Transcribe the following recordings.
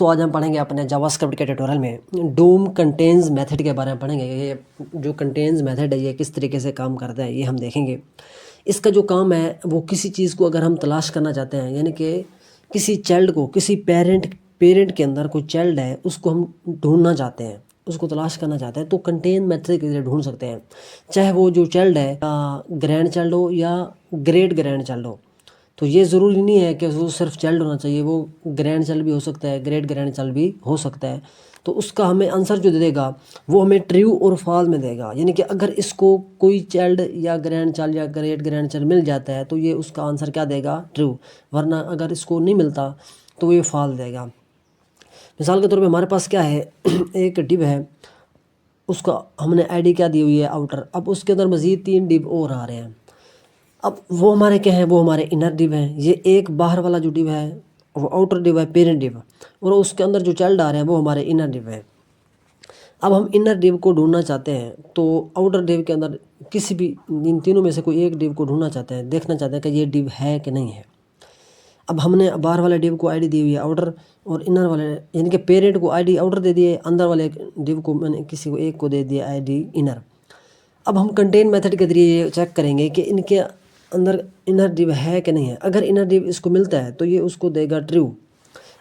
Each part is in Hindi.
दोस्तों आज हम पढ़ेंगे अपने जावास्क्रिप्ट के ट्यूटोरियल में डूम कंटेन्स मेथड के बारे में पढ़ेंगे। ये जो कंटेन्स मेथड है ये किस तरीके से काम करता है ये हम देखेंगे। इसका जो काम है वो किसी चीज़ को अगर हम तलाश करना चाहते हैं, यानी कि किसी चाइल्ड को, किसी पेरेंट के अंदर कोई चाइल्ड है उसको हम ढूंढना चाहते हैं, उसको तलाश करना चाहते हैं तो कंटेन मेथड के जरिए ढूंढ सकते हैं। चाहे वो जो चाइल्ड है ग्रैंड चाइल्ड हो या ग्रेट ग्रैंड चाइल्ड हो। तो ये ज़रूरी नहीं है कि वो सिर्फ चाइल्ड होना चाहिए, वो ग्रैंड चाइल्ड भी हो सकता है, ग्रेट ग्रैंड चाइल्ड भी हो सकता है। तो उसका हमें आंसर जो देगा वो हमें ट्रू और फॉल्स में देगा, यानी कि अगर इसको कोई चाइल्ड या ग्रैंड चाइल्ड या ग्रेट ग्रैंड चाइल्ड मिल जाता है तो ये उसका आंसर क्या देगा, ट्रू। वरना अगर इसको नहीं मिलता तो ये फॉल्स देगा। मिसाल के तौर पे हमारे पास क्या है एक डिव है, उसका हमने आईडी क्या दी हुई है, आउटर। अब उसके अंदर मज़ीद 3 डिव और आ रहे हैं। अब वो हमारे क्या हैं, वो हमारे इनर डिव हैं। ये एक बाहर वाला जो डिव है वो आउटर डिव है, पेरेंट डिव, और उसके अंदर जो चाइल्ड आ रहे हैं वो हमारे इनर डिव है। अब हम इनर डिव को ढूंढना चाहते हैं तो आउटर डिव के अंदर किसी भी इन तीनों में से कोई एक डिव को ढूंढना चाहते हैं, देखना चाहते हैं कि ये डिव है कि नहीं है। अब हमने बाहर वाले डिव को आईडी दी हुई है आउटर, और इनर वाले यानी कि पेरेंट को आईडी आउटर दे दिए, अंदर वाले डिव को मैंने किसी को एक को दे दिया आईडी इनर। अब हम कंटेन मेथड के जरिए चेक करेंगे कि इनके अंदर इनर डिव है कि नहीं है। अगर इनर डिव इसको मिलता है तो ये उसको देगा ट्रू,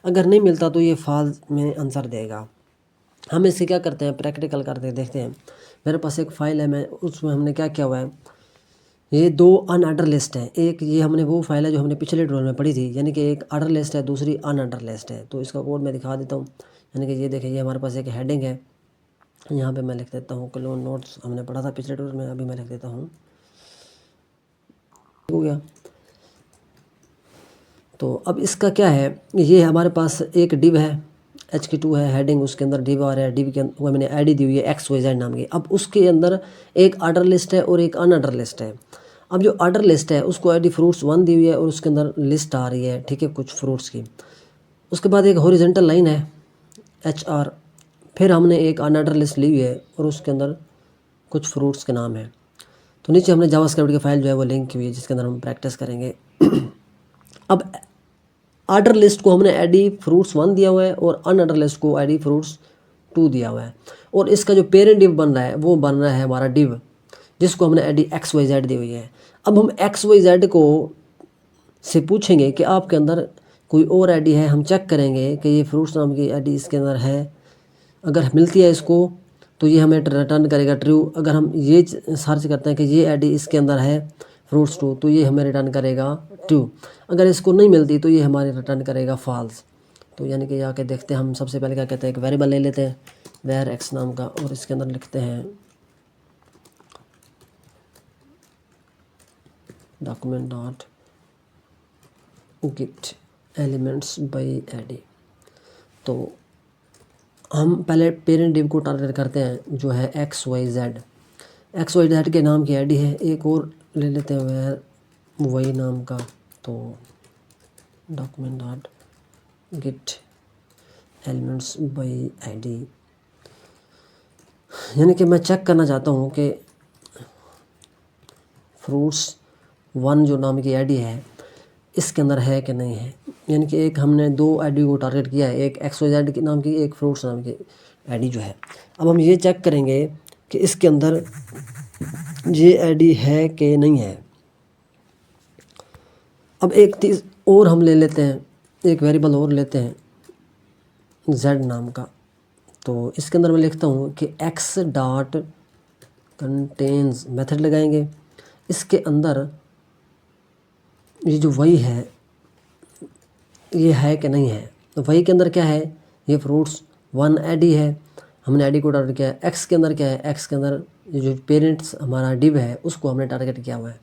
अगर नहीं मिलता तो ये फॉल्स में आंसर देगा। हम इससे क्या करते हैं, प्रैक्टिकल करते हैं, देखते हैं। मेरे पास एक फ़ाइल है, मैं उसमें हमने क्या किया हुआ है, ये 2 अनऑर्डर लिस्ट है। एक ये हमने वो फाइल है जो हमने पिछले ट्यूटोरियल में पढ़ी थी, यानी कि एक ऑर्डर लिस्ट है, दूसरी अनऑर्डर लिस्ट है। तो इसका कोड मैं दिखा देता हूँ। यानी कि ये देखिए, ये हमारे पास एक हेडिंग है, यहाँ पे मैं लिख देता हूँ क्लोन नोट्स, हमने पढ़ा था पिछले ट्यूटोरियल में, अभी मैं लिख देता हूँ, हो गया। तो अब इसका क्या है, ये हमारे पास एक डिव है, HK2 है, हेडिंग, उसके अंदर डिव आ रहा है, डिव के अंदर वो मैंने आईडी दी हुई है XYZ नाम की। अब उसके अंदर एक ऑर्डर लिस्ट है और एक अनऑर्डर लिस्ट है। अब जो ऑर्डर लिस्ट है उसको आईडी फ्रूट्स 1 दी हुई है और उसके अंदर लिस्ट आ रही है, ठीक है, कुछ फ्रूट्स की। उसके बाद एक हॉरिजॉन्टल लाइन है HR, फिर हमने एक अनऑर्डर लिस्ट ली हुई है और उसके अंदर कुछ फ्रूट्स के नाम है। तो नीचे हमने जावास्क्रिप्ट की फाइल जो है वो लिंक की हुई है जिसके अंदर हम प्रैक्टिस करेंगे। अब ऑर्डर लिस्ट को हमने आईडी फ्रूट्स 1 दिया हुआ है और अनऑर्डर लिस्ट को आईडी फ्रूट्स 2 दिया हुआ है, और इसका जो पेरेंट डिव बन रहा है वो बन रहा है हमारा डिव, जिसको हमने आईडी XYZ दी हुई है। अब हम XYZ को से पूछेंगे कि आपके अंदर कोई और आईडी है, हम चेक करेंगे कि ये फ्रूट्स नाम की आईडी इसके अंदर है। अगर मिलती है इसको तो ये हमें रिटर्न करेगा ट्रू। अगर हम ये सर्च करते हैं कि ये आईडी इसके अंदर है फ्रूट्स 2, तो ये हमें रिटर्न करेगा ट्रू। अगर इसको नहीं मिलती तो ये हमारे रिटर्न करेगा फॉल्स। तो यानी कि आके देखते हैं। हम सबसे पहले क्या कहते हैं, एक वेरिएबल ले लेते हैं वेर x नाम का, और इसके अंदर लिखते हैं document dot gate elements bye ID. तो हम पहले पेरेंट डिव को टारगेट करते हैं जो है XYZ के नाम की आईडी है। एक और ले लेते हैं वेर वही नाम का, तो document dot gate elements bye ID. यानी कि मैं चेक करना चाहता हूँ कि फ्रूट्स 1 जो नाम की आईडी है इसके अंदर है कि नहीं है। यानी कि एक हमने 2 आईडी को टारगेट किया है, एक XYZ के नाम की, एक फ्रूट्स नाम की आईडी जो है। अब हम ये चेक करेंगे कि इसके अंदर ये आईडी है कि नहीं है। अब एक चीज़ और हम ले लेते हैं, एक वेरिएबल और लेते हैं Z नाम का। तो इसके अंदर मैं लिखता हूँ कि x डॉट कंटेन्स मेथड लगाएंगे। इसके अंदर ये जो वही है ये है कि नहीं है। तो वही के अंदर क्या है, ये फ्रूट्स 1 आईडी है, हमने आईडी को टारगेट किया है। एक्स के अंदर क्या है, एक्स के अंदर ये जो पेरेंट्स हमारा डिव है उसको हमने टारगेट किया हुआ है।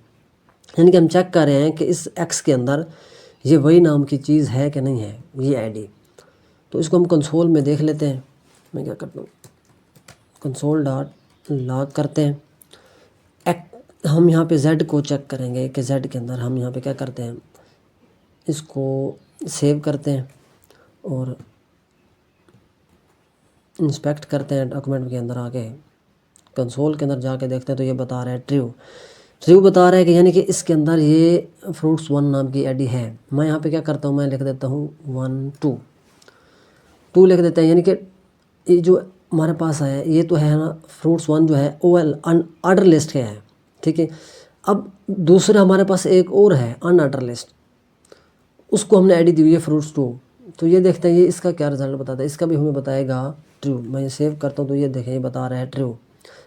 यानी कि हम चेक कर रहे हैं कि इस एक्स के अंदर ये वही नाम की चीज़ है कि नहीं है, ये आईडी। तो इसको हम कंसोल में देख लेते हैं। मैं क्या करता हूँ, कंसोल डॉट लॉग करते हैं। हम यहाँ पे Z को चेक करेंगे कि Z के अंदर हम यहाँ पे क्या करते हैं, इसको सेव करते हैं और इंस्पेक्ट करते हैं। डॉक्यूमेंट के अंदर आके कंसोल के अंदर जाके देखते हैं तो ये बता रहा है ट्रू बता रहा है कि यानी कि इसके अंदर ये फ्रूट्स 1 नाम की आईडी है। मैं यहाँ पे क्या करता हूँ, मैं लिख देता हूँ 1 2 2 लिख देते हैं, यानी कि ये जो हमारे पास है ये तो है ना फ्रूट्स 1 जो है OL अनऑर्डर लिस्ट के है, ठीक है। अब दूसरा हमारे पास एक और है अनऑर्डर लिस्ट, उसको हमने आईडी दी हुई है फ्रूट्स 2। तो ये देखते हैं ये इसका क्या रिजल्ट बताता है, इसका भी हमें बताएगा ट्रू। मैं ये सेव करता हूँ तो ये देखें ये बता रहा है ट्रू।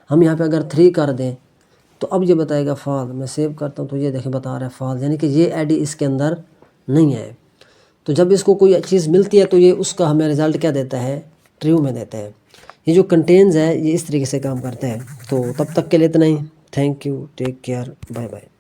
हम यहाँ पे अगर 3 कर दें तो अब ये बताएगा फॉल। मैं सेव करता हूँ तो ये देखें बता रहा है फॉल, यानी कि ये आईडी इसके अंदर नहीं है। तो जब इसको कोई चीज़ मिलती है तो ये उसका हमें रिज़ल्ट क्या देता है, ट्रू में देता है। ये जो कंटेन्स है ये इस तरीके से काम करते हैं। तो तब तक के लिए इतना ही। Thank you, take care, bye bye.